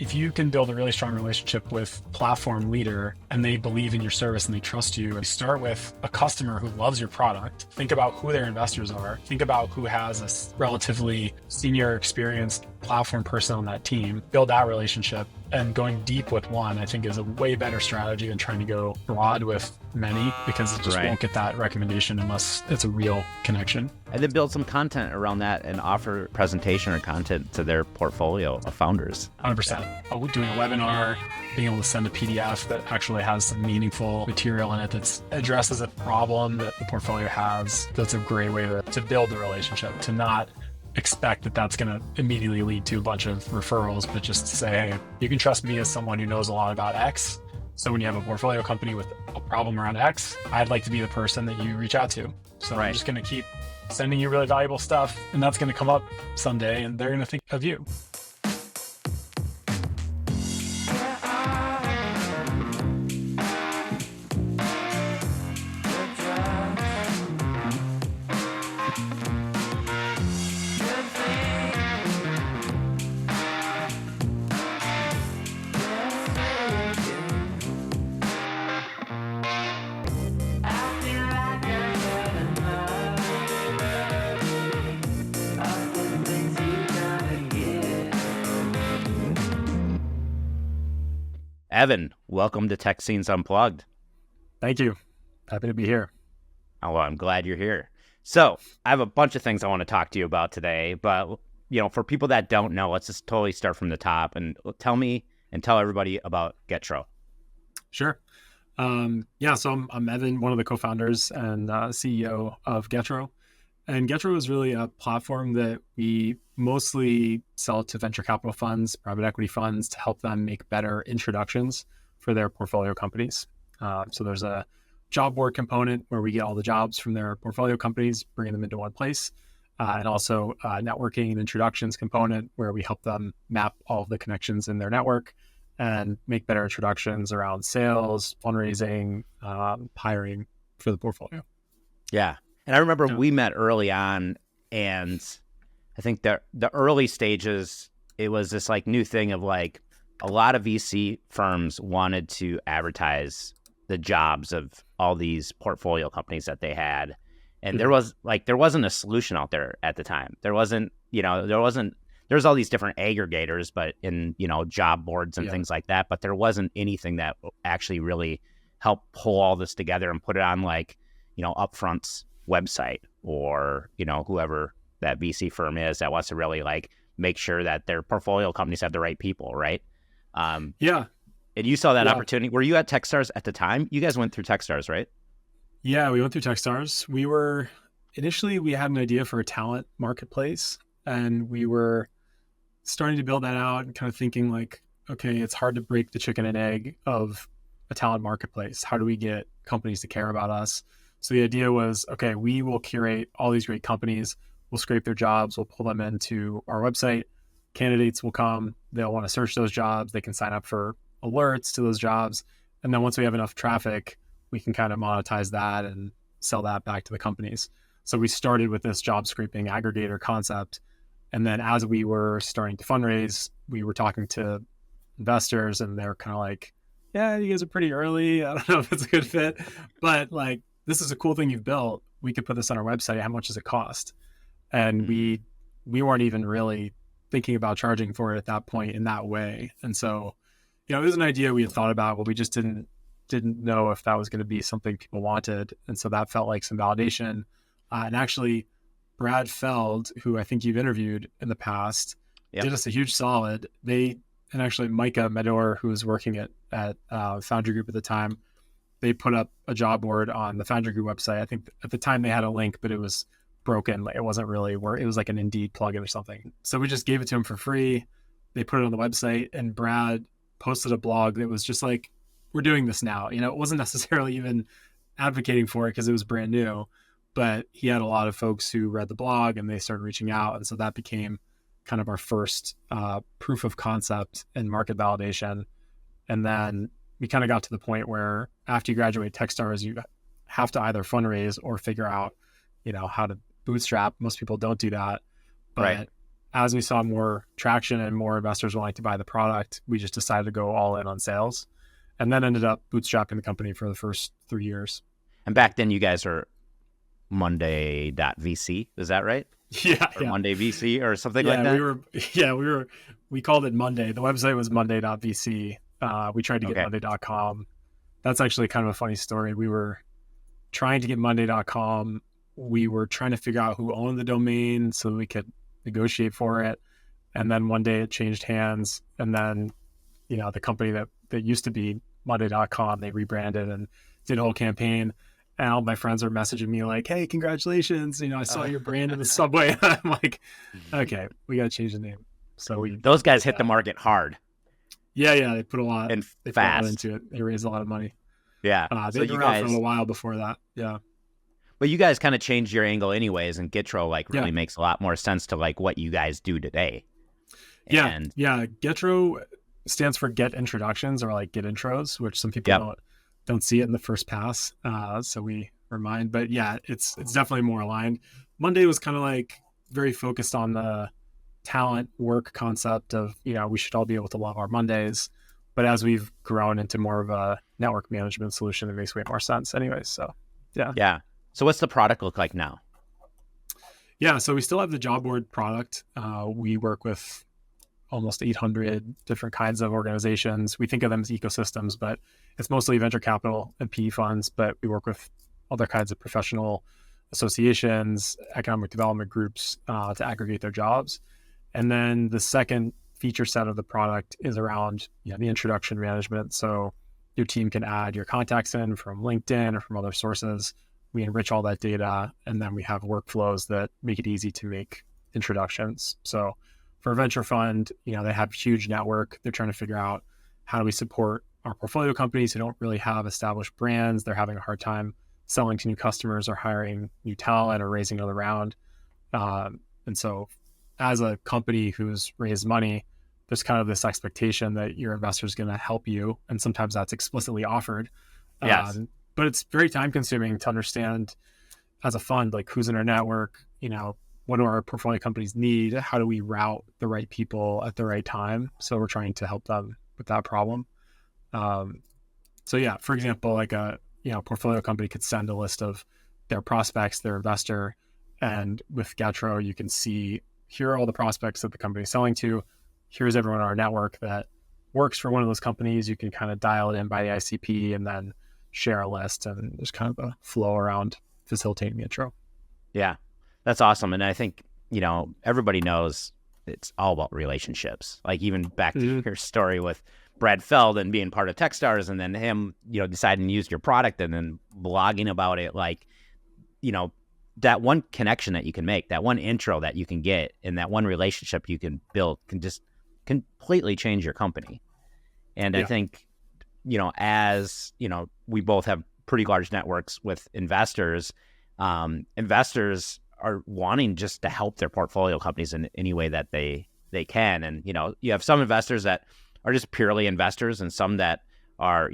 If you can build a really strong relationship with platform leader and they believe in your service and they trust you, and start with a customer who loves your product, think about who their investors are, think about who has a relatively senior experienced platform person on that team, build that relationship. And going deep with one, I think, is a way better strategy than trying to go broad with many, because it just won't get that recommendation unless it's a real connection. And then build some content around that and offer presentation or content to their portfolio of founders. 100%. Doing a webinar, being able to send a PDF that actually has some meaningful material in it that addresses a problem that the portfolio has. That's a great way to build the relationship, to not expect that that's going to immediately lead to a bunch of referrals, but just to say, hey, you can trust me as someone who knows a lot about X. So when you have a portfolio company with a problem around X, I'd like to be the person that you reach out to. So I'm just going to keep sending you really valuable stuff, and that's going to come up someday, and they're going to think of you. Evan, welcome to Tech Scenes Unplugged. Thank you. Happy to be here. Oh, well, I'm glad you're here. So I have a bunch of things I want to talk to you about today, but for people that don't know, let's just totally start from the top and tell me and tell everybody about Getro. Sure. So I'm Evan, one of the co-founders and CEO of Getro. And Getro is really a platform that we mostly sell to venture capital funds, private equity funds, to help them make better introductions for their portfolio companies. So there's a job board component where we get all the jobs from their portfolio companies, bringing them into one place. And also a networking and introductions component where we help them map all of the connections in their network and make better introductions around sales, fundraising, hiring for the portfolio. Yeah. And I remember we met early on, and I think the early stages, it was this like new thing of like a lot of VC firms wanted to advertise the jobs of all these portfolio companies that they had. And there wasn't a solution out there at the time. There's all these different aggregators, but in, job boards and things like that, but there wasn't anything that actually really helped pull all this together and put it on Upfront's website or, whoever that VC firm is that wants to really make sure that their portfolio companies have the right people, right? And you saw that opportunity. Were you at Techstars at the time? You guys went through Techstars, right? Yeah, we went through Techstars. We had an idea for a talent marketplace, and we were starting to build that out and kind of thinking okay, it's hard to break the chicken and egg of a talent marketplace. How do we get companies to care about us? So the idea was, okay, we will curate all these great companies. We'll scrape their jobs. We'll pull them into our website. Candidates will come. They'll want to search those jobs. They can sign up for alerts to those jobs. And then once we have enough traffic, we can kind of monetize that and sell that back to the companies. So we started with this job scraping aggregator concept. And then as we were starting to fundraise, we were talking to investors, and they're kind of like, yeah, you guys are pretty early. I don't know if it's a good fit, but this is a cool thing you've built. We could put this on our website. How much does it cost? And we weren't even really thinking about charging for it at that point in that way. And so, it was an idea we had thought about, but we just didn't know if that was going to be something people wanted. And so that felt like some validation. And actually, Brad Feld, who I think you've interviewed in the past, did us a huge solid. And actually Micah Medor, who was working at Foundry Group at the time, they put up a job board on the Foundry Group website. I think at the time they had a link, but it was broken. It wasn't really where it was like an Indeed plugin or something. So we just gave it to him for free. They put it on the website, and Brad posted a blog that was just like, we're doing this now. It wasn't necessarily even advocating for it because it was brand new, but he had a lot of folks who read the blog and they started reaching out. And so that became kind of our first proof of concept and market validation. And then we kind of got to the point where after you graduate Techstars, you have to either fundraise or figure out, how to bootstrap. Most people don't do that, but as we saw more traction and more investors wanting to buy the product, we just decided to go all in on sales, and then ended up bootstrapping the company for the first 3 years. And back then you guys are Monday.vc, is that right? Yeah, or yeah. Monday VC or something like that? We called it Monday. The website was Monday.vc. We tried to get Monday.com. That's actually kind of a funny story. We were trying to get Monday.com. We were trying to figure out who owned the domain so we could negotiate for it. And then one day it changed hands. And then, the company that used to be Monday.com, they rebranded and did a whole campaign. And all my friends are messaging me like, hey, congratulations. I saw your brand in the subway. I'm like, okay, we got to change the name. So those guys hit the market hard. Yeah. They put a lot and they fast put a lot into it. They raised a lot of money. Yeah. They've been around for a while before that. Yeah. But you guys kind of changed your angle anyways. And Getro really makes a lot more sense to like what you guys do today. Yeah. Getro stands for get introductions, or like get intros, which some people don't see it in the first pass. So we remind, but yeah, it's definitely more aligned. Monday was kind of like very focused on the talent work concept of, we should all be able to love our Mondays. But as we've grown into more of a network management solution, it makes way more sense anyways. So yeah. Yeah. So what's the product look like now? Yeah. So we still have the job board product. We work with almost 800 different kinds of organizations. We think of them as ecosystems, but it's mostly venture capital and PE funds, but we work with other kinds of professional associations, economic development groups to aggregate their jobs. And then the second feature set of the product is around the introduction management. So your team can add your contacts in from LinkedIn or from other sources. We enrich all that data, and then we have workflows that make it easy to make introductions. So for a venture fund, they have a huge network. They're trying to figure out, how do we support our portfolio companies who don't really have established brands? They're having a hard time selling to new customers or hiring new talent or raising another round. And so as a company who's raised money, there's kind of this expectation that your investor is going to help you. And sometimes that's explicitly offered. Yes. But it's very time consuming to understand as a fund, like who's in our network, what do our portfolio companies need? How do we route the right people at the right time? So we're trying to help them with that problem. So yeah, for example, like a portfolio company could send a list of their prospects, their investor, and with Getro, you can see, here are all the prospects that the company is selling to. Here's everyone in our network that works for one of those companies. You can kind of dial it in by the ICP and then share a list, and there's kind of a flow around facilitating the intro. Yeah, that's awesome. And I think, everybody knows it's all about relationships. Like even back to your story with Brad Feld and being part of Techstars, and then him, deciding to use your product and then blogging about it. Like, that one connection that you can make, that one intro that you can get, and that one relationship you can build can just completely change your company. And I think, as, we both have pretty large networks with investors, investors are wanting just to help their portfolio companies in any way that they can. And, you have some investors that are just purely investors, and some that are,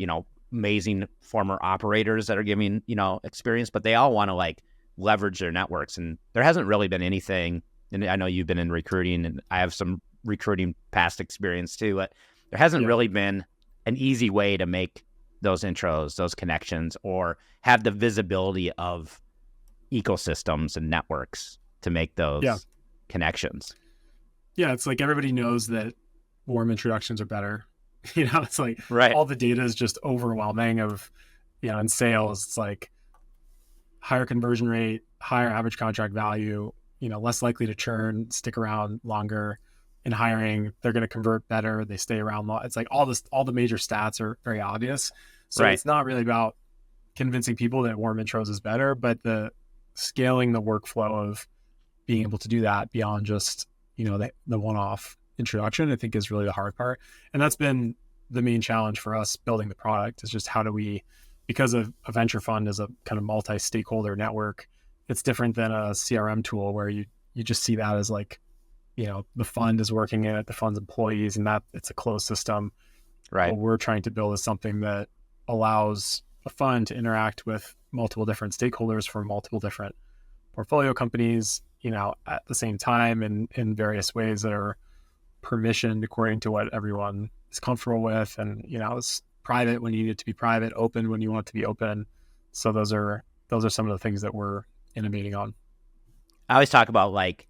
amazing former operators that are giving, experience, but they all want to like leverage their networks. And there hasn't really been anything, and I know you've been in recruiting and I have some recruiting past experience too, but there hasn't really been an easy way to make those intros, those connections, or have the visibility of ecosystems and networks to make those connections. Yeah, it's like everybody knows that warm introductions are better. It's like all the data is just overwhelming of, in sales, it's like higher conversion rate, higher average contract value, less likely to churn, stick around longer. In hiring, they're going to convert better. They stay around long. It's like all the major stats are very obvious. So it's not really about convincing people that warm intros is better, but the scaling the workflow of being able to do that beyond just, the one-off introduction, I think is really the hard part. And that's been the main challenge for us building the product, is just how do we, because of a venture fund is a kind of multi-stakeholder network, it's different than a CRM tool where you just see that as like, the fund is working in it, the fund's employees, and that it's a closed system. Right. What we're trying to build is something that allows a fund to interact with multiple different stakeholders from multiple different portfolio companies, at the same time in various ways that are permissioned according to what everyone is comfortable with. And, it's private when you need it to be private, open when you want it to be open. So those are some of the things that we're innovating on. I always talk about like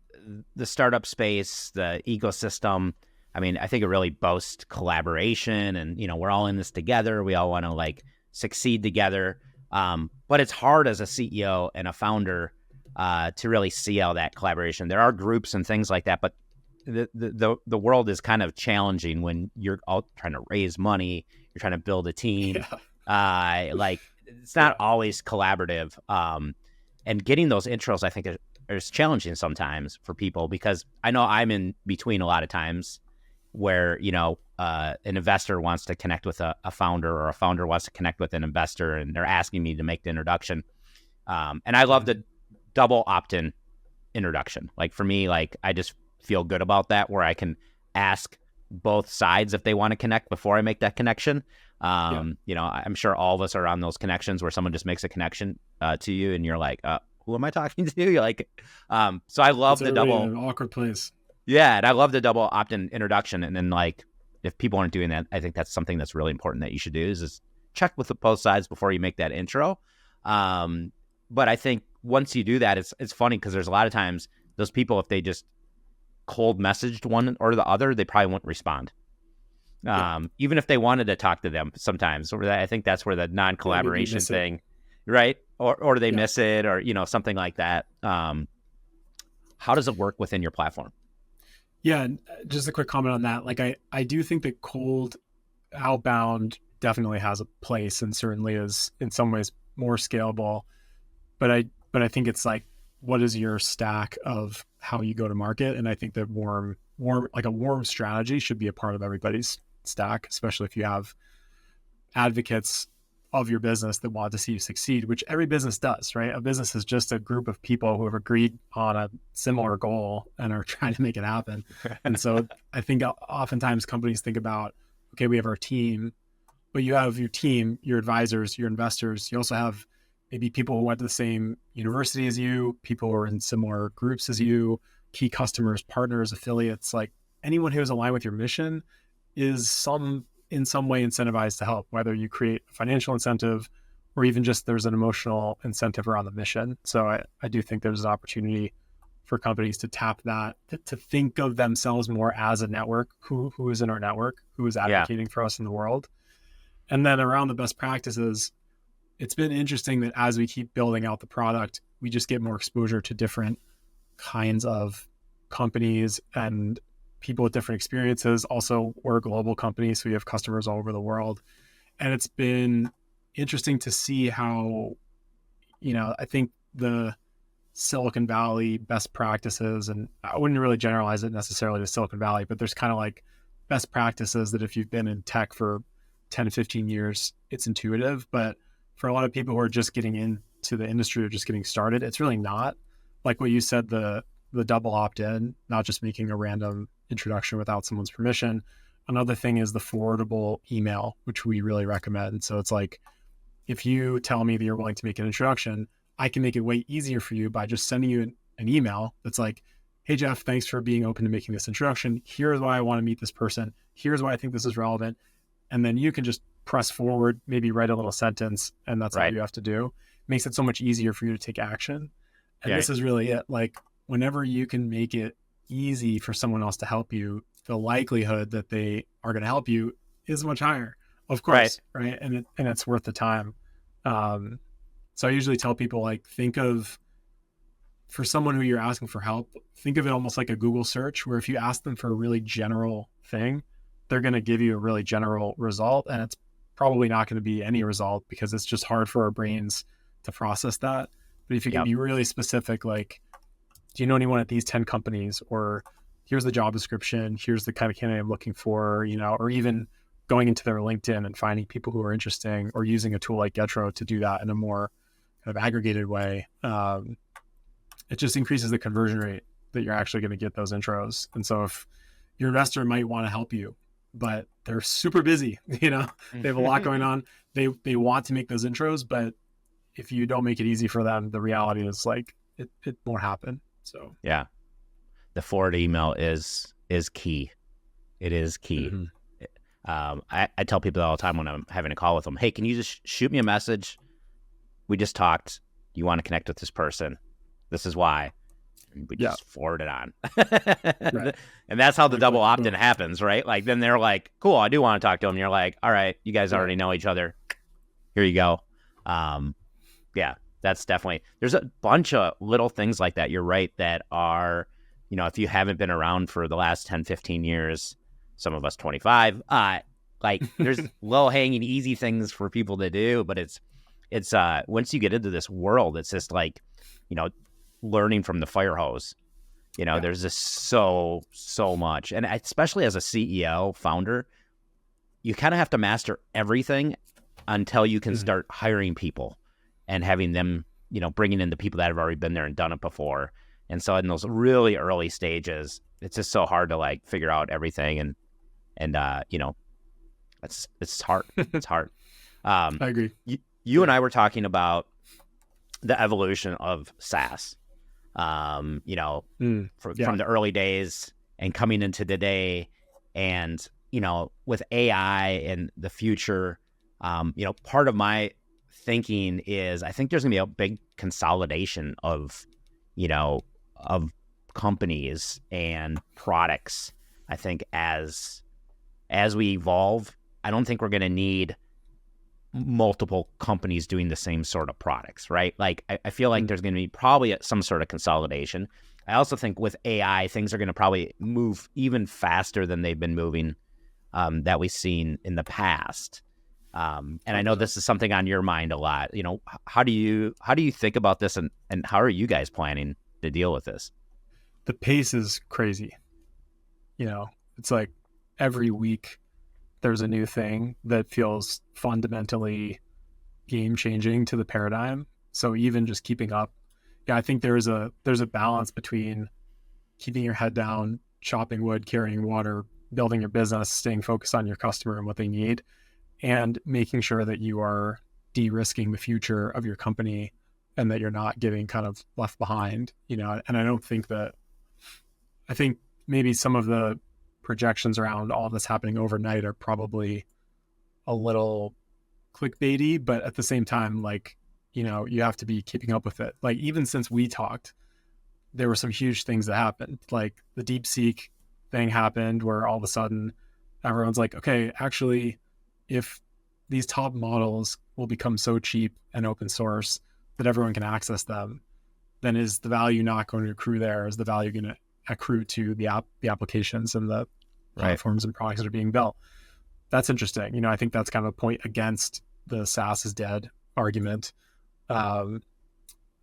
the startup space, the ecosystem. I mean, I think it really boasts collaboration and, we're all in this together. We all want to like succeed together. But it's hard as a CEO and a founder to really see all that collaboration. There are groups and things like that, but the world is kind of challenging when you're all trying to raise money, you're trying to build a team. Yeah. Like it's not always collaborative. And getting those intros, I think is challenging sometimes for people, because I know I'm in between a lot of times where, an investor wants to connect with a founder, or a founder wants to connect with an investor, and they're asking me to make the introduction. And I love the double opt-in introduction. Like for me, like I just feel good about that, where I can ask both sides if they want to connect before I make that connection. I'm sure all of us are on those connections where someone just makes a connection to you and you're like, who am I talking to? You're like, so I love the double an awkward place. Yeah. And I love the double opt-in introduction. And then like, if people aren't doing that, I think that's something that's really important that you should do is check with both sides before you make that intro. But I think once you do that, it's funny because there's a lot of times those people, if they just cold messaged one or the other, they probably won't respond. Even if they wanted to talk to them sometimes, or I think that's where the non-collaboration thing, right? Or they miss it, or, something like that. How does it work within your platform? Yeah. Just a quick comment on that. Like, I do think that cold outbound definitely has a place and certainly is in some ways more scalable. But I think it's like, what is your stack of how you go to market? And I think that like a warm strategy should be a part of everybody's stack, especially if you have advocates of your business that want to see you succeed, which every business does, right? A business is just a group of people who have agreed on a similar goal and are trying to make it happen. And so I think oftentimes companies think about, okay, we have our team, but you have your team, your advisors, your investors. You also have maybe people who went to the same university as you, people who are in similar groups as you, key customers, partners, affiliates. Like anyone who is aligned with your mission is in some way incentivized to help, whether you create a financial incentive or even just there's an emotional incentive around the mission. So I do think there's an opportunity for companies to tap that, to think of themselves more as a network, who is in our network, who is advocating for us in the world. And then around the best practices, it's been interesting that as we keep building out the product, we just get more exposure to different kinds of companies and people with different experiences. Also, we're a global company, so we have customers all over the world. And it's been interesting to see how, I think the Silicon Valley best practices, and I wouldn't really generalize it necessarily to Silicon Valley, but there's kind of like best practices that if you've been in tech for 10 to 15 years, it's intuitive. But for a lot of people who are just getting into the industry or just getting started, it's really not. Like what you said, the double opt-in, not just making a random introduction without someone's permission. Another thing is the forwardable email, which we really recommend. So it's like, if you tell me that you're willing to make an introduction, I can make it way easier for you by just sending you an email that's like, hey, Jeff, thanks for being open to making this introduction. Here's why I want to meet this person. Here's why I think this is relevant. And then you can just press forward, maybe write a little sentence, and that's all you have to do. It makes it so much easier for you to take action. And this is really it. Like, whenever you can make it easy for someone else to help you, the likelihood that they are going to help you is much higher, of course. Right. And it's worth the time. So I usually tell people, like, for someone who you're asking for help, think of it almost like a Google search, where if you ask them for a really general thing, they're going to give you a really general result. And it's probably not going to be any result because it's just hard for our brains to process that. But if you can be really specific, like, do you know anyone at these 10 companies? Or here's the job description, here's the kind of candidate I'm looking for, or even going into their LinkedIn and finding people who are interesting, or using a tool like Getro to do that in a more kind of aggregated way. It just increases the conversion rate that you're actually going to get those intros. And so if your investor might want to help you, but they're super busy, they have a lot going on. They want to make those intros, but if you don't make it easy for them, the reality is like, it won't happen. So yeah, the forward email is key. It is key. mm-hmm. I tell people all the time when I'm having a call with them, hey, can you just shoot me a message? We just talked. You want to connect with this person. This is why. And we just forward it on. Right. And that's how the double opt-in happens, right? Like, then they're like, cool, I do want to talk to them. And you're like, all right, you guys already know each other. Here you go. Yeah, that's definitely, there's a bunch of little things like that. You're right, that are, if you haven't been around for the last 10, 15 years, some of us 25, like there's low hanging, easy things for people to do, but it's once you get into this world, it's just like, learning from the fire hose, there's just so much. And especially as a CEO founder, you kind of have to master everything until you can start hiring people and having them, bringing in the people that have already been there and done it before. And so in those really early stages, it's just so hard to like figure out everything. And it's hard. It's hard. I agree. You and I were talking about the evolution of SaaS, from the early days and coming into today, and, with AI and the future, part of my thinking is I think there's gonna be a big consolidation of companies and products. I think as we evolve, I don't think we're going to need multiple companies doing the same sort of products, right? Like, I feel like there's going to be probably some sort of consolidation. I also think with AI, things are going to probably move even faster than they've been moving, that we've seen in the past. And I know this is something on your mind a lot. How do you think about this, and how are you guys planning to deal with this? The pace is crazy. It's like every week there's a new thing that feels fundamentally game changing to the paradigm. So even just keeping up, I think there's a balance between keeping your head down, chopping wood, carrying water, building your business, staying focused on your customer and what they need, and making sure that you are de-risking the future of your company and that you're not getting kind of left behind, and I think maybe some of the projections around all this happening overnight are probably a little clickbaity, but at the same time, like, you have to be keeping up with it. Like, even since we talked, there were some huge things that happened. Like the DeepSeek thing happened, where all of a sudden everyone's like, okay, actually, if these top models will become so cheap and open source that everyone can access them, then is the value not going to accrue there? Is the value going to accrue to the applications and the platforms and products that are being built? That's interesting. I think that's kind of a point against the SaaS is dead argument. And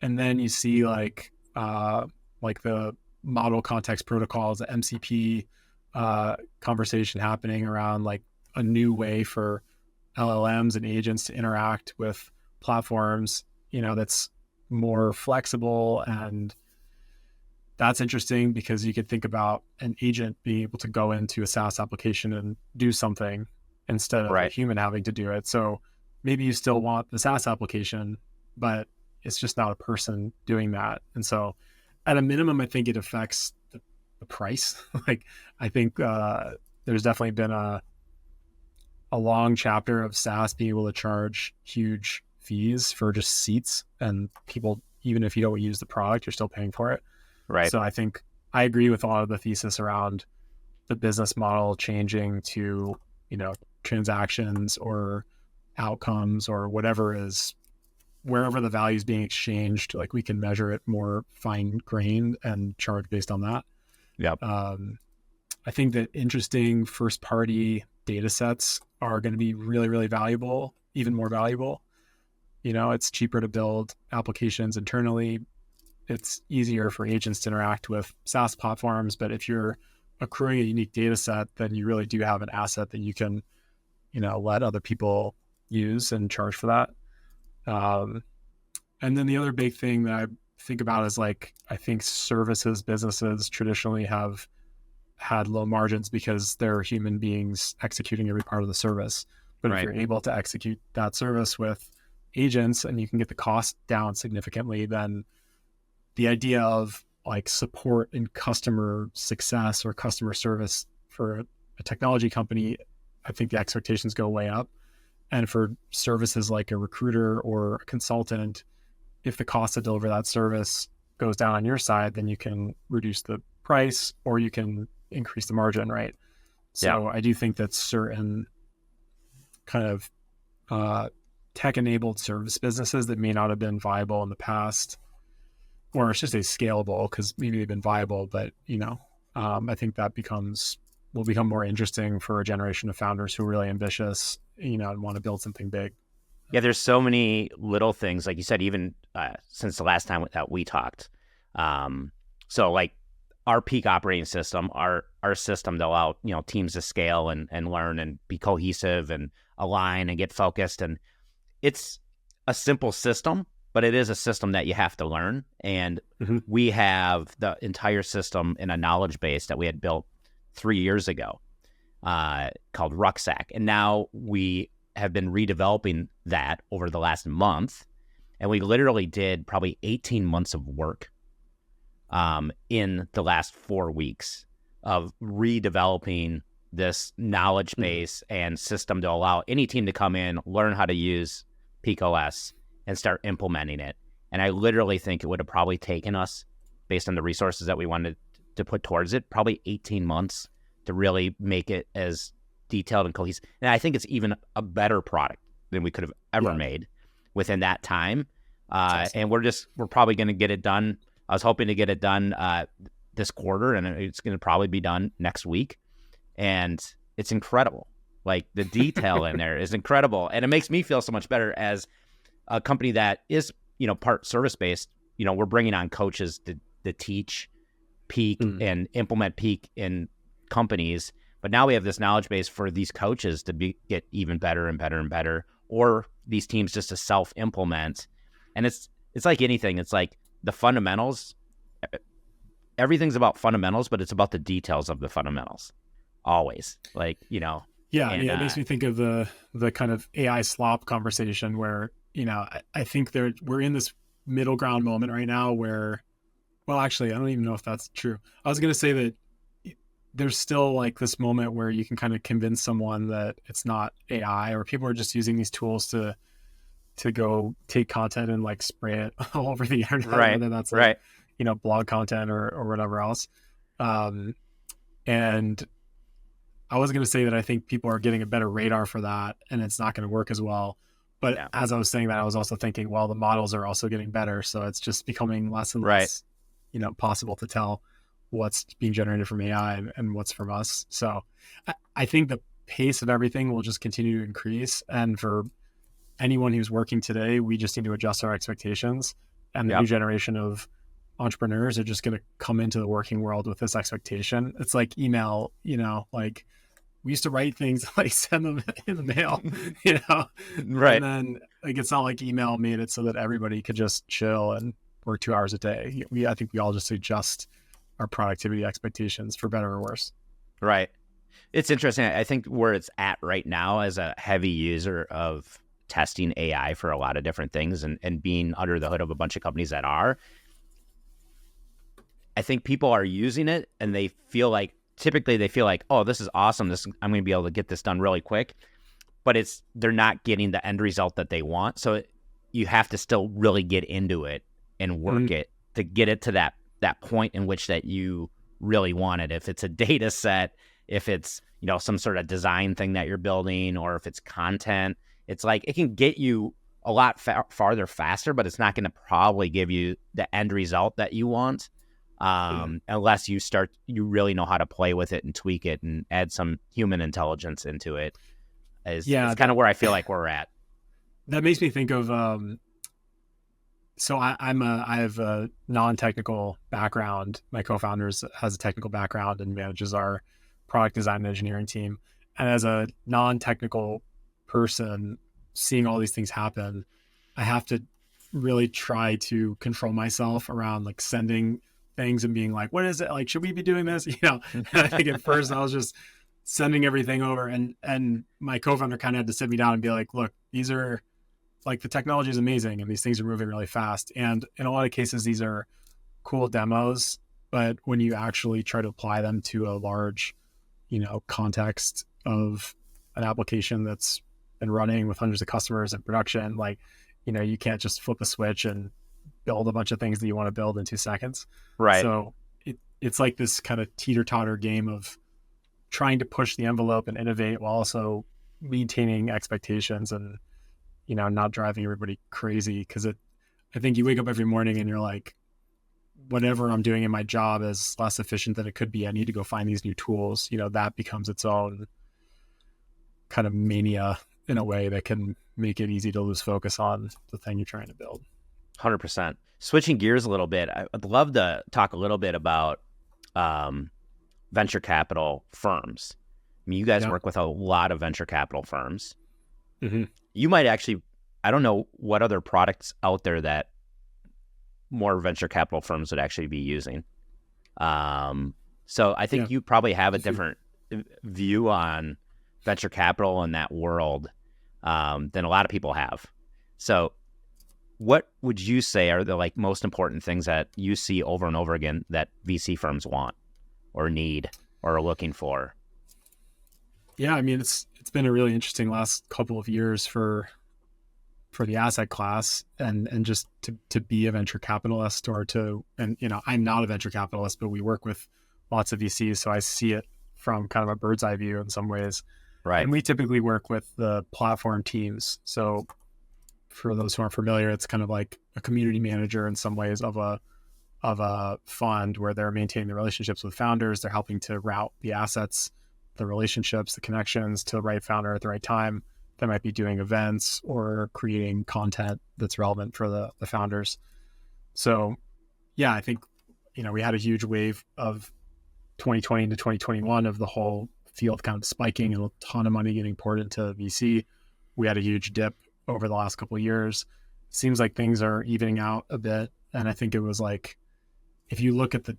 then you see like the model context protocols, the MCP conversation happening around like a new way for LLMs and agents to interact with platforms, that's more flexible. And that's interesting because you could think about an agent being able to go into a SaaS application and do something instead of a human having to do it. So maybe you still want the SaaS application, but it's just not a person doing that. And so at a minimum, I think it affects the price. Like, I think there's definitely been a long chapter of SaaS being able to charge huge fees for just seats, and people, even if you don't use the product, you're still paying for it. Right. So I think I agree with a lot of the thesis around the business model changing to, transactions or outcomes or whatever is wherever the value is being exchanged, like we can measure it more fine grained and charge based on that. Yep. I think that interesting first party data sets are going to be really, really valuable, even more valuable. It's cheaper to build applications internally. It's easier for agents to interact with SaaS platforms, but if you're accruing a unique data set, then you really do have an asset that you can, let other people use and charge for that. And then the other big thing that I think about is like, I think services businesses traditionally have had low margins because they're human beings executing every part of the service. But if you're able to execute that service with agents and you can get the cost down significantly, then the idea of like support and customer success or customer service for a technology company, I think the expectations go way up. And for services like a recruiter or a consultant, if the cost to deliver that service goes down on your side, then you can reduce the price or you can increase the margin, right? So I do think that certain kind of tech-enabled service businesses that may not have been viable in the past, or I should say scalable, because maybe they've been viable, but I think that will become more interesting for a generation of founders who are really ambitious, and want to build something big. Yeah, there's so many little things, like you said, even since the last time that we talked. So like our peak operating system, our system to allow teams to scale and learn and be cohesive and align and get focused. And it's a simple system, but it is a system that you have to learn. And we have the entire system in a knowledge base that we had built 3 years ago called Rucksack. And now we have been redeveloping that over the last month. And we literally did probably 18 months of work in the last 4 weeks of redeveloping this knowledge base and system to allow any team to come in, learn how to use Peak OS and start implementing it. And I literally think it would have probably taken us, based on the resources that we wanted to put towards it, probably 18 months to really make it as detailed and cohesive. And I think it's even a better product than we could have ever made within that time. And we're probably going to get it done. I was hoping to get it done this quarter, and it's going to probably be done next week. And it's incredible. Like the detail in there is incredible. And it makes me feel so much better as a company that is, part service-based. We're bringing on coaches to teach Peak and implement Peak in companies. But now we have this knowledge base for these coaches to get even better and better and better, or these teams just to self-implement. And it's like anything. It's like the fundamentals. Everything's about fundamentals, but it's about the details of the fundamentals. Always, Yeah, it makes me think of the kind of AI slop conversation where, I think we're in this middle ground moment right now where, well, actually, I don't even know if that's true. I was going to say that there's still like this moment where you can kind of convince someone that it's not AI, or people are just using these tools to go take content and like spray it all over the internet, right? Whether that's like, blog content or whatever else. And I was going to say that I think people are getting a better radar for that, and it's not going to work as well. But as I was saying that, I was also thinking, well, the models are also getting better, so it's just becoming less and less, possible to tell what's being generated from AI and what's from us. So I think the pace of everything will just continue to increase. And for anyone who's working today, we just need to adjust our expectations. And the new generation of entrepreneurs are just going to come into the working world with this expectation. It's like email, like we used to write things, like send them in the mail, Right. And then like, it's not like email made it so that everybody could just chill and work 2 hours a day. I think we all just adjust our productivity expectations for better or worse. Right. It's interesting. I think where it's at right now as a heavy user of testing AI for a lot of different things and being under the hood of a bunch of companies that are, I think people are using it and typically they feel like, oh, this is awesome. I'm going to be able to get this done really quick, but they're not getting the end result that they want. So you have to still really get into it and work it to get it to that point in which that you really want it. If it's a data set, if it's, some sort of design thing that you're building, or if it's content, it's like, it can get you a lot farther faster, but it's not going to probably give you the end result that you want. Unless you really know how to play with it and tweak it and add some human intelligence into it. It's kind of where I feel like we're at. That makes me think of, so I have a non-technical background. My co-founder has a technical background and manages our product design and engineering team. And as a non-technical person, seeing all these things happen, I have to really try to control myself around like sending things and being like, what is it? Like, should we be doing this? I think at first I was just sending everything over, and my co-founder kind of had to sit me down and be like, look, these are like, the technology is amazing and these things are moving really fast. And in a lot of cases, these are cool demos, but when you actually try to apply them to a large, context of an application that's been running with hundreds of customers in production, like, you can't just flip a switch and build a bunch of things that you want to build in 2 seconds. Right. So it's like this kind of teeter-totter game of trying to push the envelope and innovate while also maintaining expectations and, not driving everybody crazy. Because I think you wake up every morning and you're like, whatever I'm doing in my job is less efficient than it could be. I need to go find these new tools. That becomes its own kind of mania in a way that can make it easy to lose focus on the thing you're trying to build. 100%. Switching gears a little bit, I'd love to talk a little bit about venture capital firms. I mean, you guys work with a lot of venture capital firms. Mm-hmm. You might actually, I don't know what other products out there that more venture capital firms would actually be using. So I think you probably have a different view on venture capital in that world than a lot of people have. So what would you say are the most important things that you see over and over again that VC firms want or need or are looking for? Yeah, I mean, it's been a really interesting last couple of years for the asset class and just to be a venture capitalist I'm not a venture capitalist, but we work with lots of VCs. So I see it from kind of a bird's eye view in some ways. Right. And we typically work with the platform teams. So for those who aren't familiar, it's kind of like a community manager in some ways of a fund where they're maintaining the relationships with founders. They're helping to route the assets, the relationships, the connections to the right founder at the right time. They might be doing events or creating content that's relevant for the founders. So yeah, I think, we had a huge wave of 2020 to 2021 of the whole field kind of spiking and a ton of money getting poured into VC. We had a huge dip over the last couple of years. Seems like things are evening out a bit. And I think it was like, if you look at the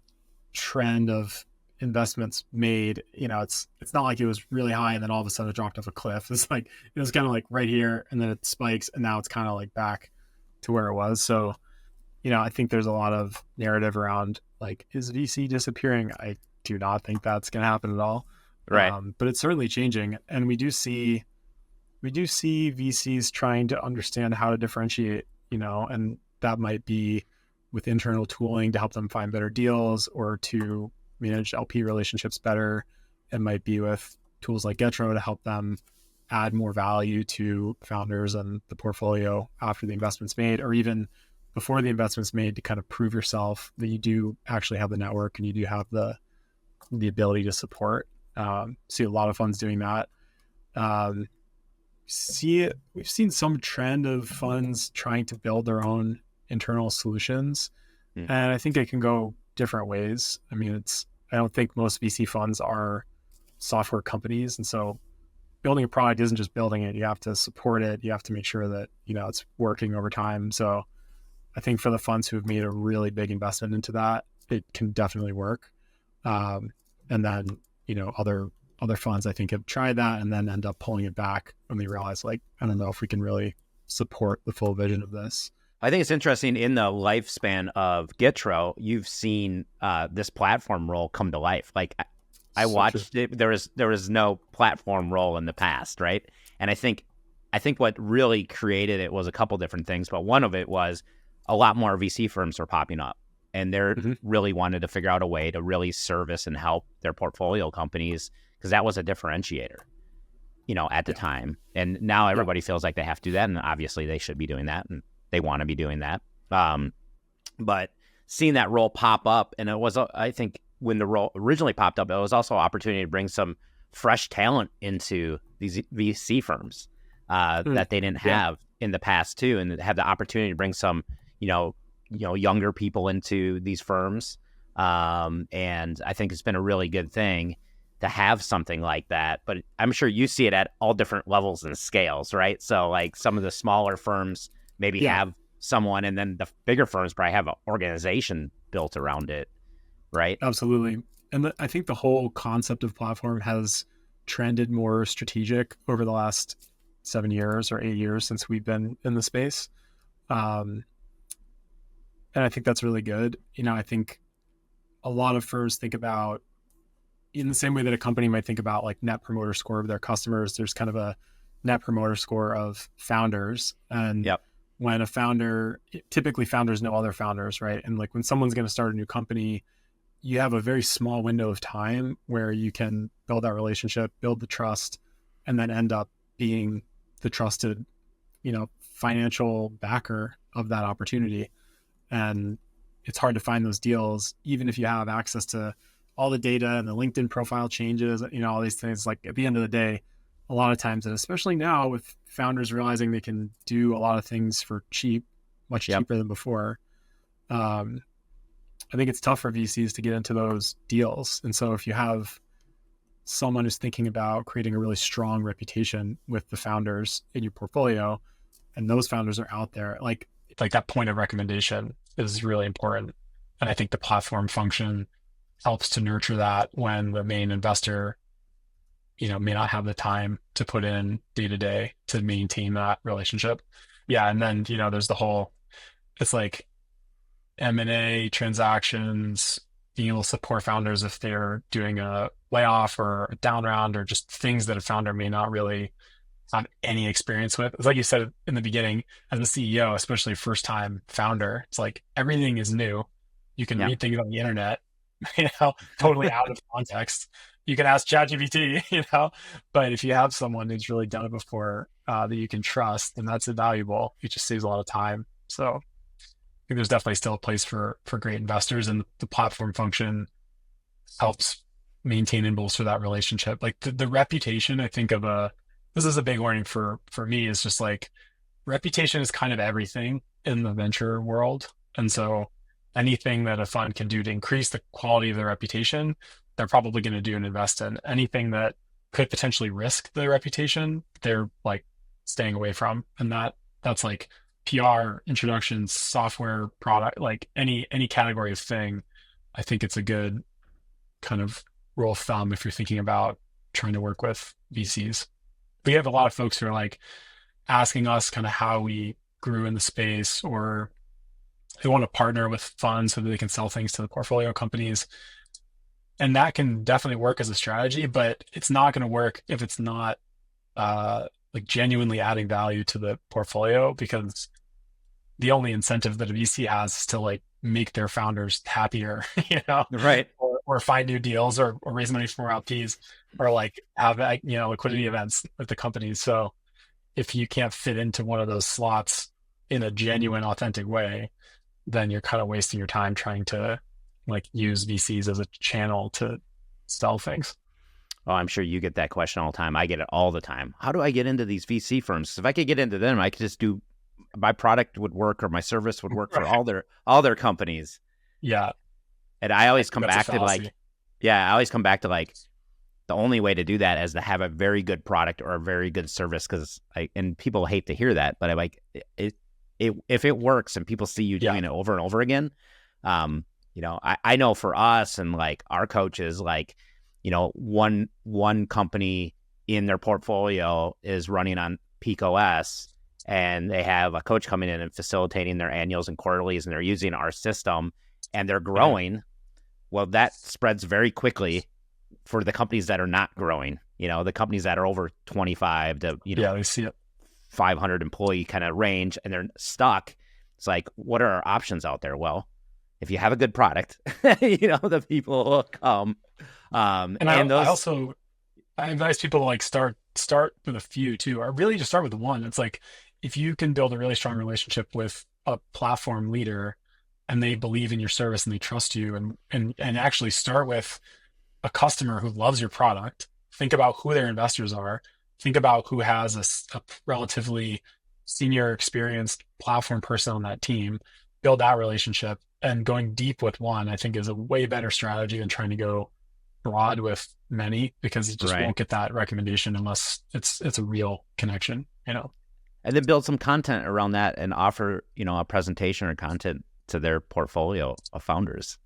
trend of investments made, it's not like it was really high and then all of a sudden it dropped off a cliff. It's like, it was kind of like right here and then it spikes and now it's kind of like back to where it was. So, I think there's a lot of narrative around like, is VC disappearing? I do not think that's going to happen at all. Right. But it's certainly changing. And we do see VCs trying to understand how to differentiate, and that might be with internal tooling to help them find better deals or to manage LP relationships better. It might be with tools like Getro to help them add more value to founders and the portfolio after the investment's made, or even before the investment's made, to kind of prove yourself that you do actually have the network and you do have the ability to support. See a lot of funds doing that. We've seen some trend of funds trying to build their own internal solutions. And I think it can go different ways. I mean, I don't think most VC funds are software companies. And so building a product isn't just building it. You have to support it. You have to make sure that, it's working over time. So I think for the funds who have made a really big investment into that, it can definitely work. And then, other funds I think have tried that and then end up pulling it back when they realize I don't know if we can really support the full vision of this. I think it's interesting in the lifespan of Getro, you've seen this platform role come to life. I watched it. There was no platform role in the past, right? And I think what really created it was a couple different things, but one of it was a lot more VC firms were popping up, and they're really wanted to figure out a way to really service and help their portfolio companies because that was a differentiator, at the time. And now everybody feels like they have to do that, and obviously they should be doing that, and they want to be doing that. But seeing that role pop up, and it was, I think, when the role originally popped up, it was also an opportunity to bring some fresh talent into these VC firms that they didn't have in the past too, and have the opportunity to bring some, younger people into these firms. And I think it's been a really good thing to have something like that. But I'm sure you see it at all different levels and scales, right? So some of the smaller firms maybe have someone, and then the bigger firms probably have an organization built around it, right? Absolutely. And I think the whole concept of platform has trended more strategic over the last 7 years or 8 years since we've been in the space. And I think that's really good. I think a lot of firms think about, in the same way that a company might think about like net promoter score of their customers, there's kind of a net promoter score of founders. And Yep. when a founder, typically founders know other founders, right? And like when someone's going to start a new company, you have a very small window of time where you can build that relationship, build the trust, and then end up being the trusted, financial backer of that opportunity. And it's hard to find those deals, even if you have access to all the data and the LinkedIn profile changes, all these things. Like at the end of the day, a lot of times, and especially now with founders realizing they can do a lot of things for cheap, much cheaper than before. I think it's tough for VCs to get into those deals. And so if you have someone who's thinking about creating a really strong reputation with the founders in your portfolio, and those founders are out there, like that point of recommendation is really important. And I think the platform function helps to nurture that when the main investor, may not have the time to put in day to day to maintain that relationship. Yeah. And then, there's the whole, it's like M&A transactions, being able to support founders if they're doing a layoff or a down round, or just things that a founder may not really have any experience with. It's like you said in the beginning, as a CEO, especially first time founder, it's like everything is new. You can read things on the internet, totally out of context. You can ask ChatGPT, but if you have someone who's really done it before that you can trust, then that's invaluable. It just saves a lot of time. So I think there's definitely still a place for great investors, and the platform function helps maintain and bolster that relationship. Like the reputation, I think this is a big learning for me, is just like reputation is kind of everything in the venture world. And so anything that a fund can do to increase the quality of their reputation, they're probably going to do and invest in. Anything that could potentially risk the reputation, they're like staying away from. And that's like PR, introductions, software, product, like any category of thing. I think it's a good kind of rule of thumb if you're thinking about trying to work with VCs. We have a lot of folks who are like asking us kind of how we grew in the space, or they want to partner with funds so that they can sell things to the portfolio companies. And that can definitely work as a strategy, but it's not going to work if it's not like genuinely adding value to the portfolio, because the only incentive that a VC has is to like make their founders happier, right? Or find new deals, or raise money for more LPs, or like have liquidity events with the companies. So if you can't fit into one of those slots in a genuine, authentic way, then you're kind of wasting your time trying to like use VCs as a channel to sell things. Oh, I'm sure you get that question all the time. I get it all the time. How do I get into these VC firms? If I could get into them, I could just do, my product would work, or my service would work for all their companies. Yeah. And I always come back to like, the only way to do that is to have a very good product or a very good service. And people hate to hear that, but I'm like, if it works and people see you doing it over and over again, I know for us and like our coaches, like, one company in their portfolio is running on peak OS, and they have a coach coming in and facilitating their annuals and quarterlies, and they're using our system and they're growing. Well, that spreads very quickly for the companies that are not growing, the companies that are over 25 to, we see it. 500 employee kind of range, and they're stuck. It's like, what are our options out there? Well, if you have a good product, the people will come. I advise people to like start with a few too, or really just start with one. It's like, if you can build a really strong relationship with a platform leader and they believe in your service and they trust you, and actually start with a customer who loves your product, think about who their investors are, think about who has a relatively senior experienced platform person on that team, build that relationship. And going deep with one, I think, is a way better strategy than trying to go broad with many, because you just won't get that recommendation unless it's a real connection, And then build some content around that and offer, a presentation or content to their portfolio of founders.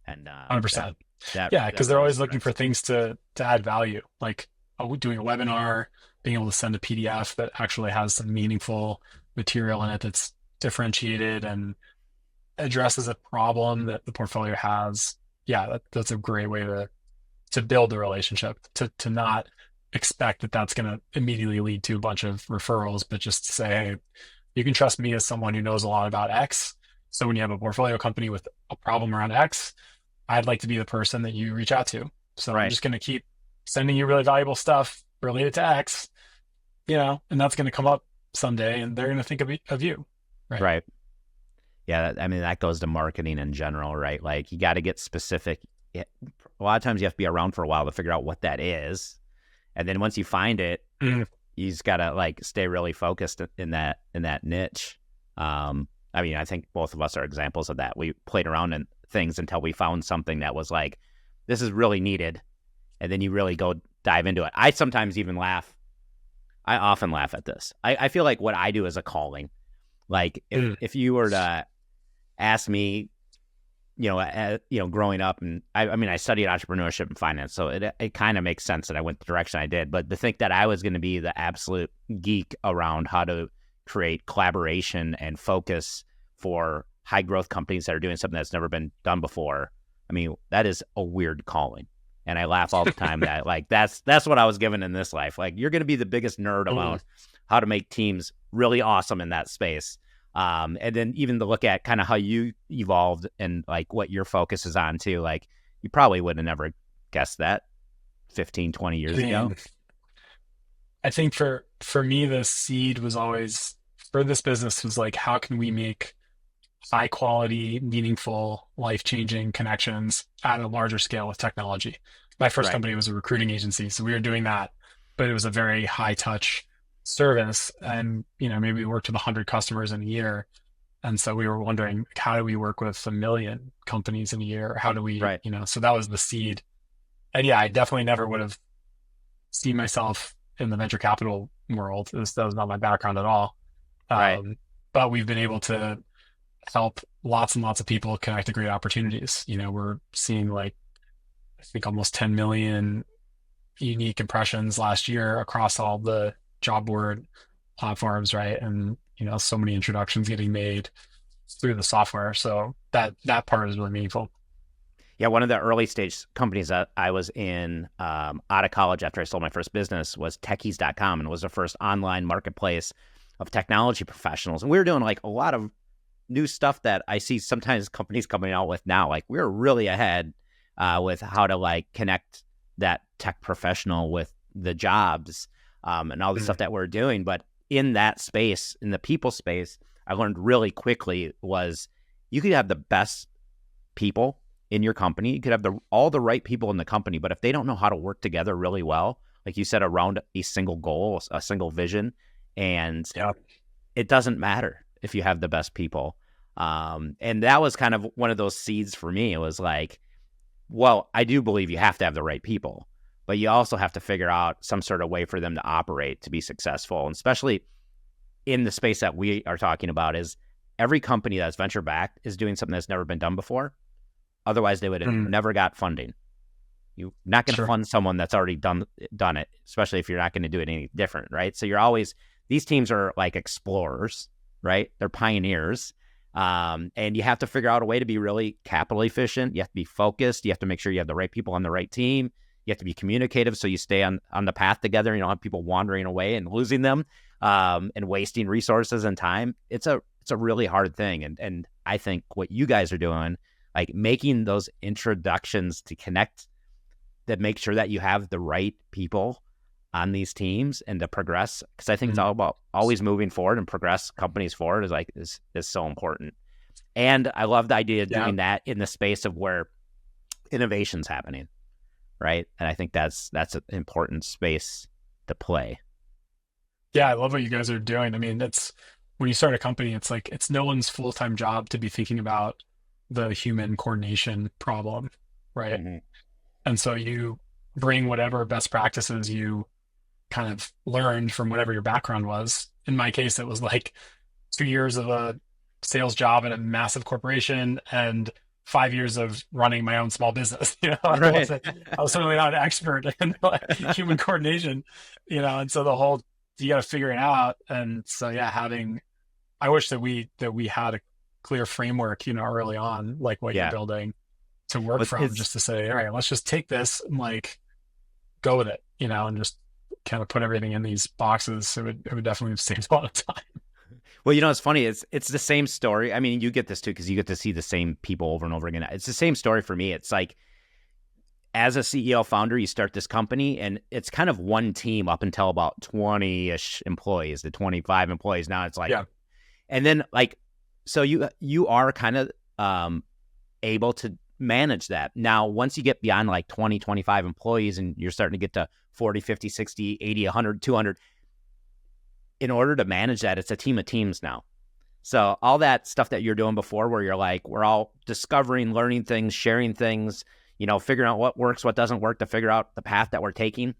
And 100%. Because they're always looking for things to add value, like doing a webinar, being able to send a PDF that actually has some meaningful material in it that's differentiated and addresses a problem that the portfolio has, yeah, that's a great way to build the relationship, to not expect that that's going to immediately lead to a bunch of referrals, but just to say, hey, you can trust me as someone who knows a lot about X. So when you have a portfolio company with a problem around X, I'd like to be the person that you reach out to. So I'm Right. just going to keep sending you really valuable stuff related to X, and that's going to come up someday, and they're going to think of you, right? Right. Yeah. I mean, that goes to marketing in general, right? Like you got to get specific. A lot of times you have to be around for a while to figure out what that is. And then once you find it, Mm. you just got to like stay really focused in that niche. I mean, I think both of us are examples of that. We played around in things until we found something that was like, this is really needed. And then you really go dive into it. I sometimes even laugh. I often laugh at this. I feel like what I do is a calling. Like if you were to ask me, growing up, and I mean, I studied entrepreneurship and finance, so it kind of makes sense that I went the direction I did. But to think that I was going to be the absolute geek around how to create collaboration and focus for high growth companies that are doing something that's never been done before, I mean, that is a weird calling. And I laugh all the time that like that's what I was given in this life. Like you're going to be the biggest nerd about how to make teams really awesome in that space. And then even to look at kind of how you evolved and like what your focus is on too, like you probably would have never guessed that 15, 20 years ago. I think for me, the seed was always for this business was like, how can we make high quality, meaningful, life-changing connections at a larger scale with technology? My first Right. company was a recruiting agency, so we were doing that, but it was a very high touch service. And, maybe we worked with 100 customers in a year. And so we were wondering, how do we work with 1 million companies in a year? How do we, Right. so that was the seed. And yeah, I definitely never would have seen myself in the venture capital world. That was not my background at all. Right. But we've been able to help lots and lots of people connect to great opportunities. We're seeing like, I think almost 10 million unique impressions last year across all the job board platforms, right? And, so many introductions getting made through the software. So that part is really meaningful. Yeah, one of the early stage companies that I was in out of college after I sold my first business was techies.com, and it was the first online marketplace of technology professionals. And we were doing like a lot of new stuff that I see sometimes companies coming out with now. Like we were really ahead with how to like connect that tech professional with the jobs and all the stuff that we're doing. But in that space, in the people space, I learned really quickly was you could have the best people in your company. You could have all the right people in the company, but if they don't know how to work together really well, like you said, around a single goal, a single vision, and it doesn't matter if you have the best people. And that was kind of one of those seeds for me. It was like, well, I do believe you have to have the right people, but you also have to figure out some sort of way for them to operate to be successful. And especially in the space that we are talking about is every company that's venture backed is doing something that's never been done before. Otherwise, they would have never got funding. You're not going to fund someone that's already done it, especially if you're not going to do it any different, right? So these teams are like explorers, right? They're pioneers. And you have to figure out a way to be really capital efficient. You have to be focused. You have to make sure you have the right people on the right team. You have to be communicative so you stay on the path together. You don't have people wandering away and losing them and wasting resources and time. It's a really hard thing. And I think what you guys are doing, like making those introductions to connect, that make sure that you have the right people on these teams and to progress. Because I think it's all about always moving forward and progress companies forward is so important. And I love the idea of doing that in the space of where innovation's happening, right? And I think that's an important space to play. Yeah, I love what you guys are doing. I mean, when you start a company, it's like it's no one's full-time job to be thinking about the human coordination problem, right? Mm-hmm. And so you bring whatever best practices you kind of learned from whatever your background was. In my case, it was like 2 years of a sales job at a massive corporation and 5 years of running my own small business. Right. I was certainly not an expert in like human coordination, and so you got to figure it out. And so, yeah, I wish that we had clear framework, early on, like what you're Yeah. building to work But from, just to say, all right, let's just take this and like go with it, and just kind of put everything in these boxes. It would definitely save a lot of time. well, it's funny. It's the same story. I mean, you get this too, because you get to see the same people over and over again. It's the same story for me. It's like, as a CEO founder, you start this company and it's kind of one team up until about 20-ish employees, the 25 employees. Now it's like, Yeah. And then like, so you are kind of able to manage that. Now, once you get beyond like 20, 25 employees and you're starting to get to 40, 50, 60, 80, 100, 200, in order to manage that, it's a team of teams now. So all that stuff that you're doing before, where you're like, we're all discovering, learning things, sharing things, figuring out what works, what doesn't work, to figure out the path that we're taking.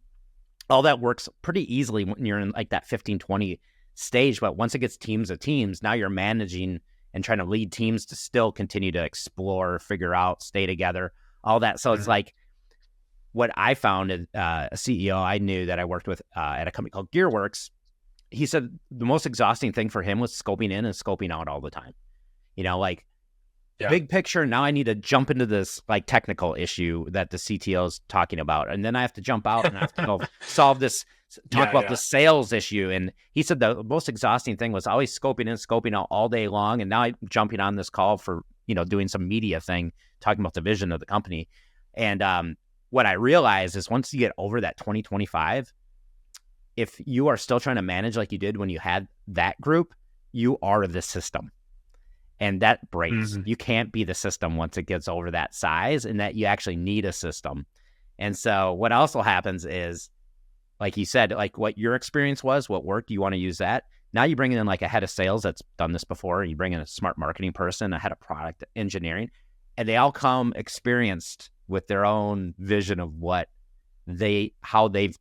All that works pretty easily when you're in like that 15, 20 stage. But once it gets teams of teams, now you're managing and trying to lead teams to still continue to explore, figure out, stay together, all that. So it's like, what I found, a CEO I knew that I worked with at a company called Gearworks, he said the most exhausting thing for him was scoping in and scoping out all the time. Big picture, now I need to jump into this like technical issue that the CTO is talking about. And then I have to jump out and I have to go solve this, talk about the sales issue. And he said the most exhausting thing was always scoping in, scoping out all day long. And now I'm jumping on this call for, doing some media thing, talking about the vision of the company. And what I realized is once you get over that 2025, if you are still trying to manage like you did when you had that group, you are the system. And that breaks. You can't be the system once it gets over that size, and that you actually need a system. And so what also happens is, like you said, like what your experience was, what worked, you want to use that. Now you bring in like a head of sales that's done this before, and you bring in a smart marketing person, a head of product engineering, and they all come experienced with their own vision of how they've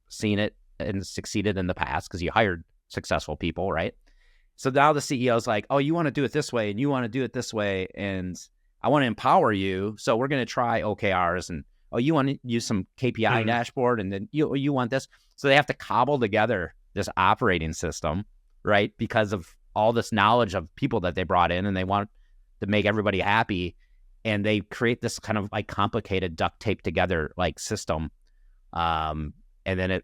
seen it and succeeded in the past, because you hired successful people, right? So now the CEO is like, oh, you want to do it this way and you want to do it this way, and I want to empower you. So we're going to try OKRs, and oh, you want to use some KPI dashboard, and then you want this. So they have to cobble together this operating system, right? Because of all this knowledge of people that they brought in, and they want to make everybody happy. And they create this kind of like complicated duct tape together like system. And then it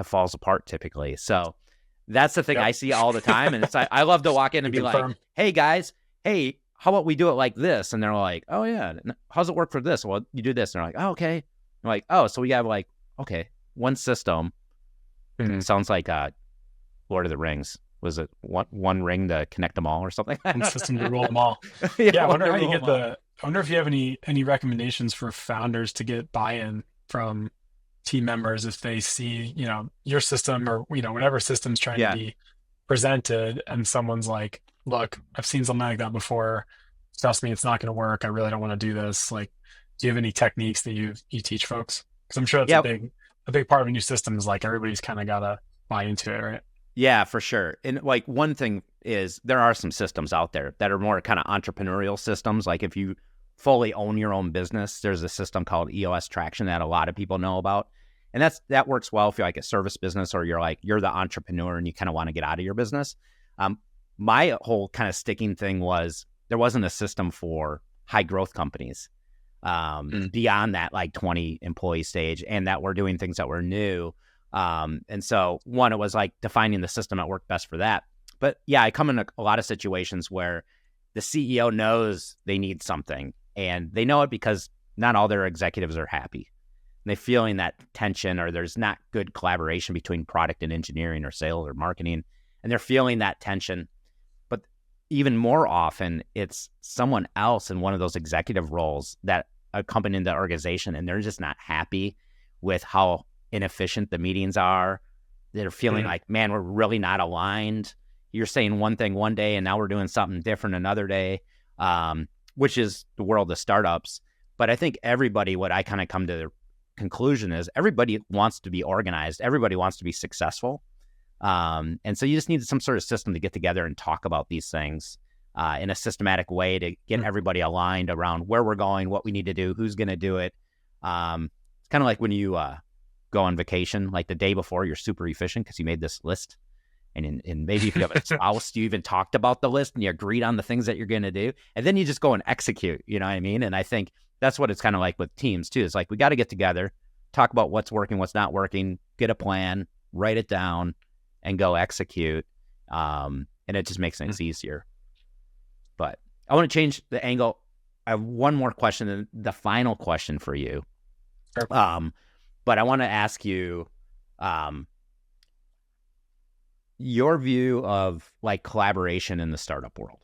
falls apart typically. So that's the thing I see all the time. And it's like, I love to walk in and be like, hey guys, how about we do it like this? And they're like, oh yeah, how's it work for this? Well, you do this. And they're like, oh, okay. I'm like, oh, so we have like, okay, one system. It sounds like Lord of the Rings. Was it one ring to connect them all or something? One system to rule them all. I wonder how you get I wonder if you have any recommendations for founders to get buy-in from team members if they see, your system or, whatever system's trying to be presented, and someone's like, look, I've seen something like that before. Trust me, it's not going to work. I really don't want to do this. Like, do you have any techniques that you teach folks? Because I'm sure that's a big part of a new system is like everybody's kind of got to buy into it, right? Yeah, for sure. And like one thing is there are some systems out there that are more kind of entrepreneurial systems. Like if you fully own your own business, there's a system called EOS Traction that a lot of people know about. And that works well if you're like a service business, or you're the entrepreneur and you kind of want to get out of your business. My whole kind of sticking thing was there wasn't a system for high growth companies beyond that like 20 employee stage, and that were doing things that were new. And so it was like defining the system that worked best for that. But yeah, I come in a lot of situations where the CEO knows they need something, and they know it because not all their executives are happy. And they're feeling that tension, or there's not good collaboration between product and engineering or sales or marketing. And they're feeling that tension. But even more often, it's someone else in one of those executive roles that accompany the organization, and they're just not happy with how inefficient the meetings are. They're feeling like, man, we're really not aligned. You're saying one thing one day, and now we're doing something different another day, which is the world of startups. But I think everybody, what I kind of come to the conclusion is, everybody wants to be organized. Everybody wants to be successful. And so you just need some sort of system to get together and talk about these things in a systematic way to get everybody aligned around where we're going, what we need to do, who's going to do it. It's kind of like when you go on vacation, like the day before, you're super efficient because you made this list. and maybe if you have a spouse, you even talked about the list and you agreed on the things that you're going to do, and then you just go and execute, you know what I mean? And I think that's what it's kind of like with teams too. It's like, we got to get together, talk about what's working, what's not working, get a plan, write it down, and go execute. And it just makes things easier. But I want to change the angle. I have one more question, the final question for you. Sure. But I want to ask you your view of like collaboration in the startup world.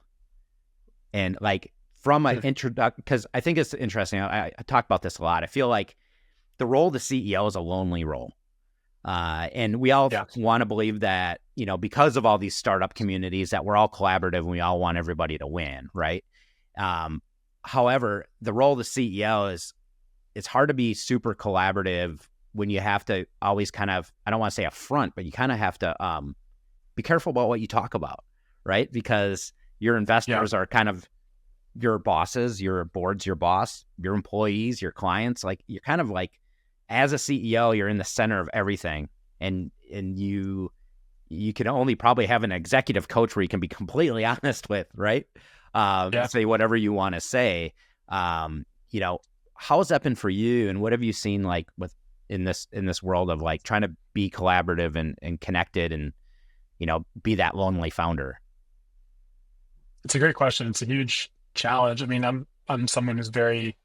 And like from an introduction, because I think it's interesting. I talk about this a lot. I feel like the role of the CEO is a lonely role. And we all want to believe that, you know, because of all these startup communities, that we're all collaborative and we all want everybody to win, right? However, the role of the CEO is, it's hard to be super collaborative when you have to always kind of, I don't want to say upfront, but you kind of have to be careful about what you talk about, right? Because your investors are kind of your bosses, your board's your boss, your employees, your clients. Like, you're kind of like, as a CEO, you're in the center of everything, and you can only probably have an executive coach where you can be completely honest with, right? Say whatever you want to say. You know, how has that been for you, and what have you seen like with in this world of like trying to be collaborative and connected, and, you know, be that lonely founder? It's a great question. It's a huge challenge. I mean, I'm someone who's very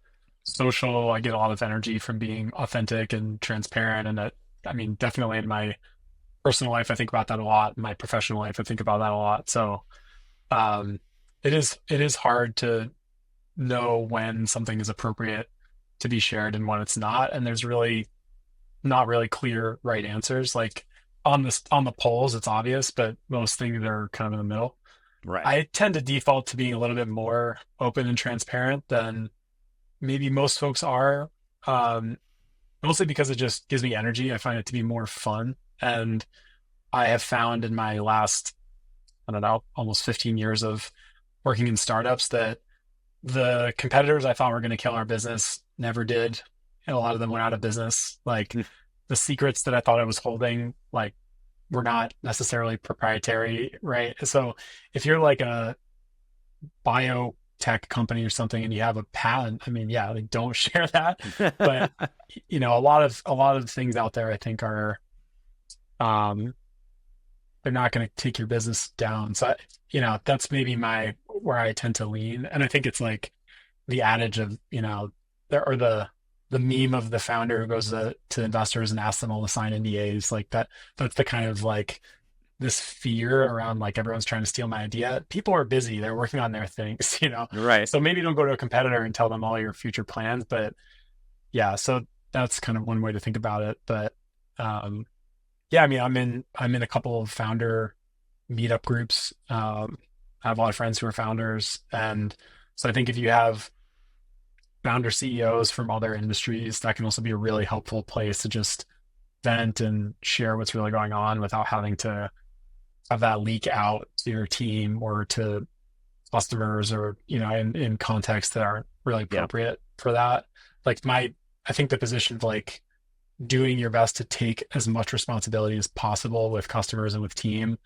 social. I get a lot of energy from being authentic and transparent. And I mean, definitely in my personal life, I think about that a lot. In my professional life, I think about that a lot. So it is hard to know when something is appropriate to be shared and when it's not. And there's really not really clear right answers. Like on the polls, it's obvious, but most things are kind of in the middle. Right. I tend to default to being a little bit more open and transparent than maybe most folks are, mostly because it just gives me energy. I find it to be more fun. And I have found in my last, I don't know, almost 15 years of working in startups that the competitors I thought were going to kill our business never did. And a lot of them went out of business. Like the secrets that I thought I was holding, like, were not necessarily proprietary, right? So if you're like a biotech company or something and you have a patent, I mean, yeah, like, don't share that. But you know, a lot of things out there, I think, are they're not going to take your business down. So you know, that's maybe where I tend to lean. And I think it's like the adage of, you know, the meme of the founder who goes to investors and asks them all to sign NDAs, like that's the kind of like this fear around like everyone's trying to steal my idea. People are busy, they're working on their things, you know? Right. So maybe don't go to a competitor and tell them all your future plans, but yeah, so that's kind of one way to think about it. But yeah, I mean, I'm in a couple of founder meetup groups. I have a lot of friends who are founders. And so I think if you have founder CEOs from other industries, that can also be a really helpful place to just vent and share what's really going on without having to have that leak out to your team or to customers, or, you know, in contexts that aren't really appropriate for that. Like I think the position of like doing your best to take as much responsibility as possible with customers and with team.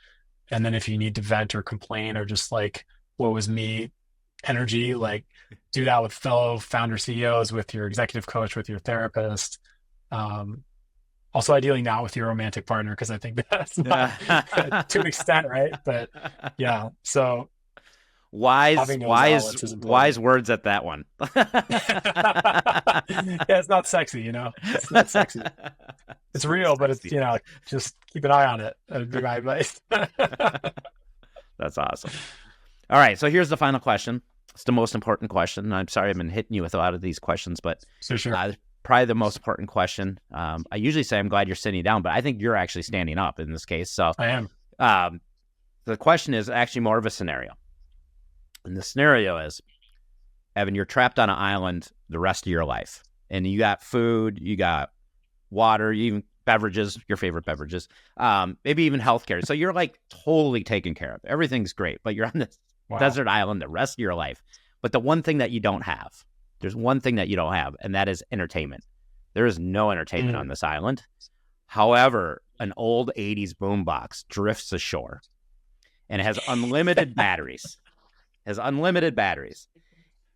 And then if you need to vent or complain or just like, woe is me energy, like do that with fellow founder CEOs, with your executive coach, with your therapist. Also ideally not with your romantic partner, because I think that's not to an extent, right? But yeah, so wise words at that one. Yeah, it's not sexy, you know. It's not sexy. It's real, but it's, you know, just keep an eye on it. That'd be my advice. That's awesome. All right, so here's the final question. It's the most important question. I'm sorry I've been hitting you with a lot of these questions, but sure. Probably the most important question. I usually say I'm glad you're sitting down, but I think you're actually standing up in this case. So I am. The question is actually more of a scenario. And the scenario is, Evan, you're trapped on an island the rest of your life. And you got food, you got water, you even beverages, your favorite beverages, maybe even healthcare. So you're like totally taken care of. Everything's great, but you're on this desert island the rest of your life. But the one thing that you don't have, there's one thing that you don't have, and that is entertainment. There is no entertainment on this island. However, an old 80s boombox drifts ashore and it has unlimited batteries.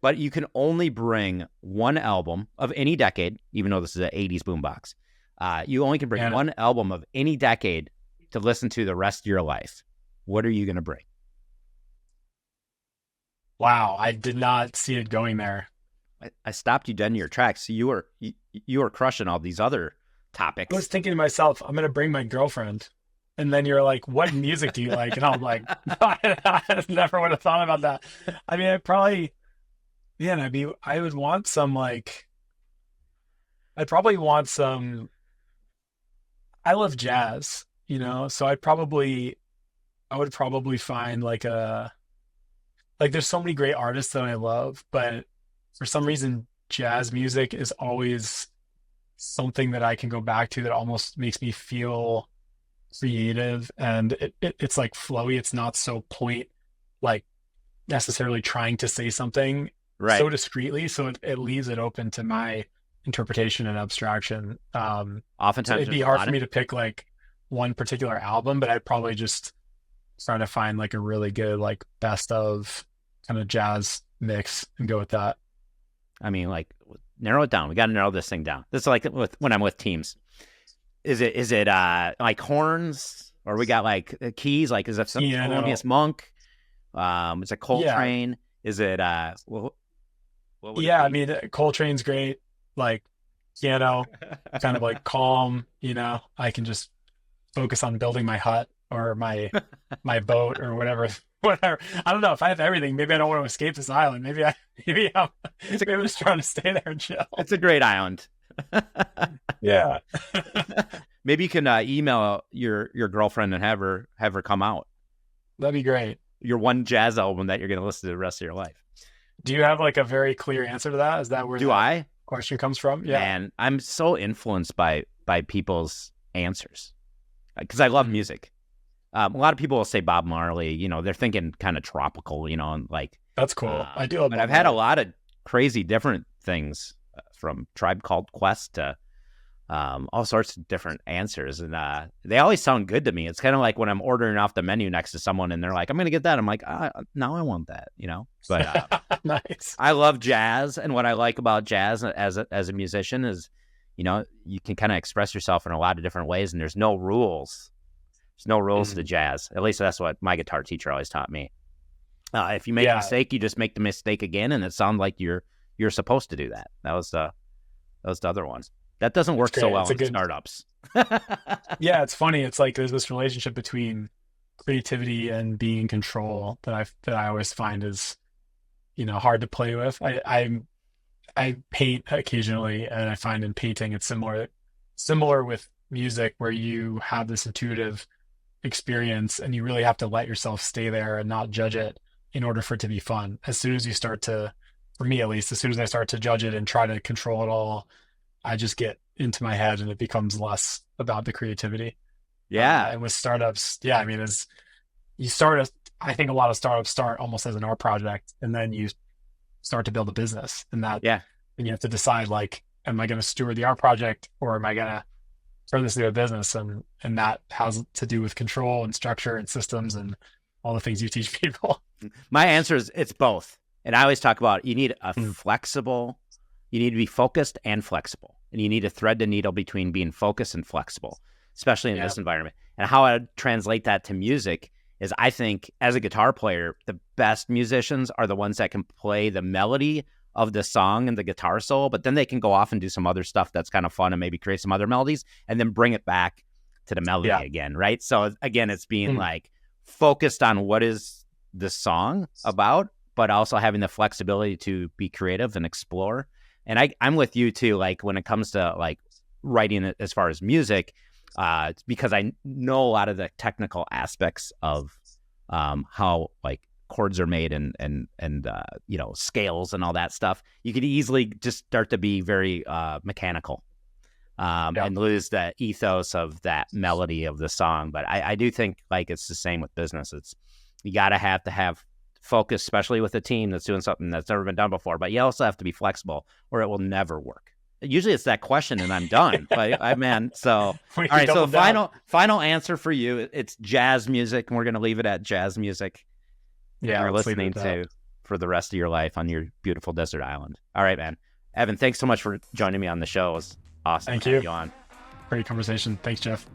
But you can only bring one album of any decade, even though this is an 80s boombox. You only can bring one album of any decade to listen to the rest of your life. What are you going to bring? Wow, I did not see it going there. I stopped you dead in your tracks. So you were crushing all these other topics. I was thinking to myself, I'm going to bring my girlfriend. And then you're like, what music do you like? And I'm like, I never would have thought about that. I mean, I would want some I'd probably want some, I love jazz, so I would probably find there's so many great artists that I love, but for some reason, jazz music is always something that I can go back to that almost makes me feel creative, and it's like flowy. It's not so necessarily trying to say something so discreetly, so it leaves it open to my interpretation and abstraction. Oftentimes so it'd be hard for me to pick one particular album, but I'd probably just try to find a really good best of kind of jazz mix and go with that. I mean, narrow it down. We got to narrow this thing down. This is when I'm with teams. Is it horns, or we got keys? Is it some Thelonious Monk? Is it Coltrane? Yeah. Is it what would it be? I mean, Coltrane's great. Piano, kind of calm. I can just focus on building my hut or my boat or whatever. I don't know if I have everything. Maybe I don't want to escape this island. Maybe I'm just trying to stay there and chill. It's a great island. Yeah. Maybe you can email your girlfriend and have her come out. That'd be great. Your one jazz album that you're going to listen to the rest of your life. Do you have a very clear answer to that? Is that where the question comes from? Yeah. And I'm so influenced by people's answers because I love music. A lot of people will say Bob Marley. They're thinking kind of tropical. And that's cool. I do. But I've had a lot of crazy different things. From Tribe Called Quest to all sorts of different answers. And they always sound good to me. It's kind of like when I'm ordering off the menu next to someone and they're like, I'm going to get that. I'm like, now I want that, But nice. I love jazz. And what I like about jazz as a musician is, you can kind of express yourself in a lot of different ways and there's no rules. There's no rules to jazz. At least that's what my guitar teacher always taught me. If you make a mistake, you just make the mistake again. And it sounds like you're supposed to do that. That was the other one. That doesn't work so well in startups. Yeah, it's funny. It's there's this relationship between creativity and being in control that I always find is, hard to play with. I paint occasionally, and I find in painting it's similar with music, where you have this intuitive experience and you really have to let yourself stay there and not judge it in order for it to be fun. As soon as you start to, for me at least, as soon as I start to judge it and try to control it all, I just get into my head and it becomes less about the creativity. Yeah. And with startups, I mean, I think a lot of startups start almost as an art project, and then you start to build a business, and and you have to decide, am I going to steward the art project, or am I going to turn this into a business? And that has to do with control and structure and systems and all the things you teach people. My answer is it's both. And I always talk about you need a you need to be focused and flexible. And you need to thread the needle between being focused and flexible, especially in this environment. And how I translate that to music is, I think as a guitar player, the best musicians are the ones that can play the melody of the song and the guitar solo, but then they can go off and do some other stuff that's kind of fun and maybe create some other melodies and then bring it back to the melody again, right? So again, it's being focused on what is the song about, but also having the flexibility to be creative and explore. And I'm with you too, when it comes to writing it as far as music, because I know a lot of the technical aspects of how chords are made and scales and all that stuff. You could easily just start to be very mechanical and lose the ethos of that melody of the song. But I do think it's the same with business. You got to have focus, especially with a team that's doing something that's never been done before. But you also have to be flexible, or it will never work. usually it's that question and I'm done. But so all right. So final answer for you. It's jazz music, and we're going to leave it at jazz music. Yeah, you're listening to for the rest of your life on your beautiful desert island. All right, man. Evan, thanks so much for joining me on the show. It was awesome. Thank you. You on. Great conversation. Thanks, Jeff.